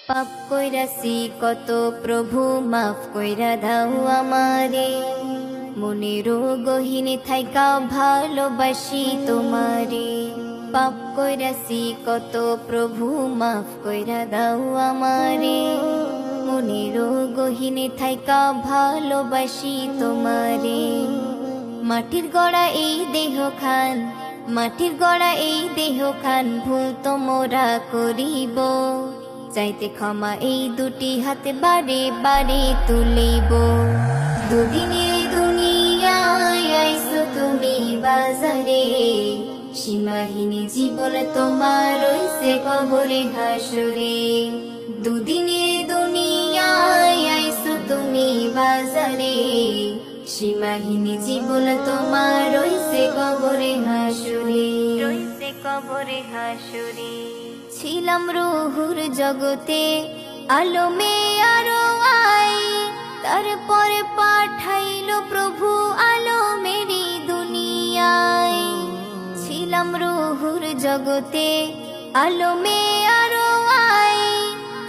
পাপ কইরাছি কত প্রভু মাফ কইরা দাও আমারে, মনেরও গহীনে থাইকা ভালোবাসি তোমারে। পাপ কইরাছি কত প্রভু মাফ কইরা দাও আমারে, মনেরও গহীনে থাইকা ভালোবাসি তোমারে। মাটির গড়া এই দেহ খান, মাটির গড়া এই দেহ খান, ভুল তো মোরা করিব, চাইতে ক্ষমা এই দুটি হাতে বারে বারে তুলিব। দুদিনে দুনিয়ায় আইছো তুমি বাজারে, সীমাহীন জীবন তোমার রইছে কবরে হাসরে। দুদিনে দুনিয়ায় আইছো তুমি বাজারে, সীমাহীন জীবন তোমার রইছে কবরে হাসরে, রইছে কবরে হাসরে। ছিলাম রুহুর জগতে আলমে আরো আই, তারপরে পাঠাইলো প্রভু আলমেরি দুনিয়ায়। ছিলাম রুহুর জগতে আলমে আরো আই,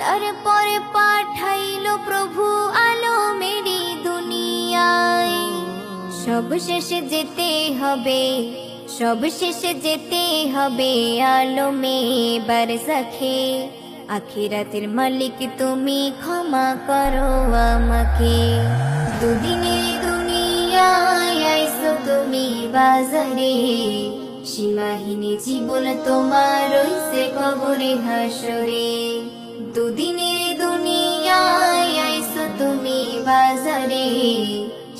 তারপরে পাঠাইলো প্রভু আলমেরি দুনিয়ায়। সব শেষে যেতে হবে, সব শেষে যেতে হবে আলমে বারজাখে। আখিরাতের মালিক তুমি ক্ষমা করো আমাকে। দুদিনে দুনিয়ায় আইছো তুমি বাজারে, সীমাহীন জীবন তোমার রইছে কবরে হাসরে। দুদিনে দুনিয়ায় আইছো তুমি বাজারে,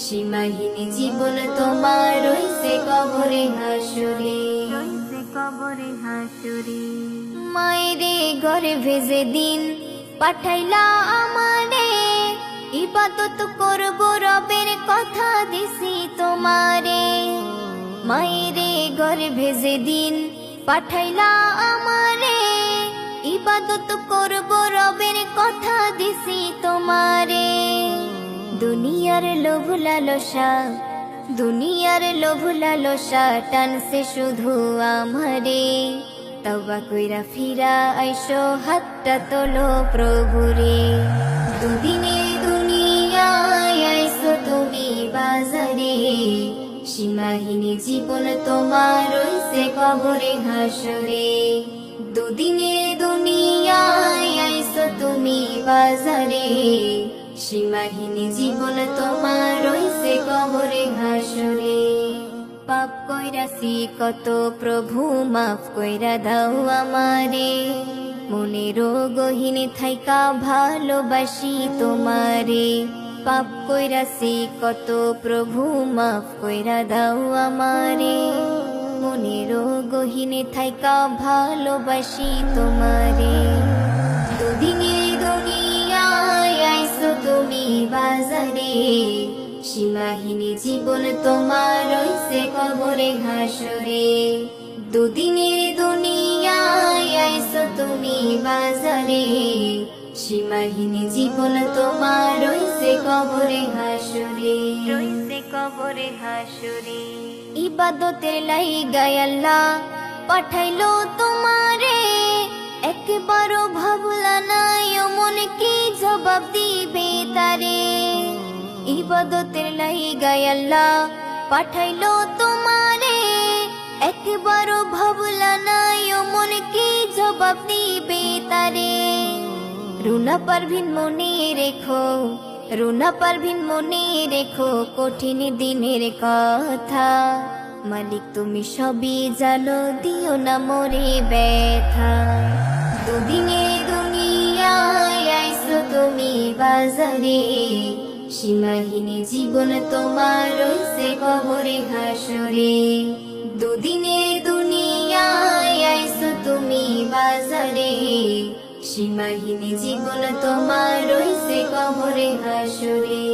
সীমাহীন জীবন তোমার রইছে কবরে হাসরে, রইছে কবরে হাসরে। মায়েরে ঘরে ভেজে দিন পাঠাইলা আমারে, ইবাদত করব রবের কথা দিছি তোমারে। মায়েরে ঘরে ভেজে দিন পাঠাইলা আমারে, ইবাদত করব রবের কথা দিছি তোমারে। দুনিয়ার লোভ লালসা, দুনিয়ার লোভ লালসা টানছে শুধু আমারে। তওবা কইরা ফিরা আইসো হাতটা তোলো প্রভুরে। দুদিনে দুনিয়ায় আইসো তুমি বাজারে, সীমাহীন জীবন তোমার রইছে কবরে হাসরে। দুদিনে দুনিয়ায় আইসো তুমি বাজারে, সীমাহীন জীবন তোমার রইছে কবরে হাসরে। পাপ কইরাছি কত প্রভু মাফ কইরা দাও আমারে, মনেরও গহীনে থাইকা ভালোবাসি তোমারে। পাপ কইরাছি কত প্রভু মাফ কইরা দাও আমারে, মনেরও গহীনে থাইকা ভালোবাসি তোমারে। দুদিনে দুনিয়ায় আইছো তুমি বাজারে, সীমাহীন জীবন তোমার রইছে কবরে হাসরে। দুদিনে দুনিয়ায় আইছো তুমি বাজারে, সীমাহীন জীবন তোমার রইছে কবরে হাসরে, রইছে কবরে হাসরে। ইবাদতের লাইগায় আল্লাহ পাঠাইলো তোমারে, একবারও ভাবলা না মন কি জবাব দিবে তারে। ইবাদতের লাইগায় আল্লাহ পাঠাইলো তোমারে, একবারও ভাবলা না মন কি জবাব দিবে তারে। রুনা পারভিন মনে রেখো, রুনা পারভিন মনে রেখো কঠিন দিনের কথা। মালিক তুমি সবই জানো, দিও না মোরে ব্যথা। দুদিনে দুনিয়ায় আইছো তুমি বাজারে, সীমাহীন জীবন তোমার রইছে কবরে হাসরে। দুদিনে দুনিয়ায় আইছো তুমি বাজারে, সীমাহীন জীবন তোমার রইছে কবরে হাসরে।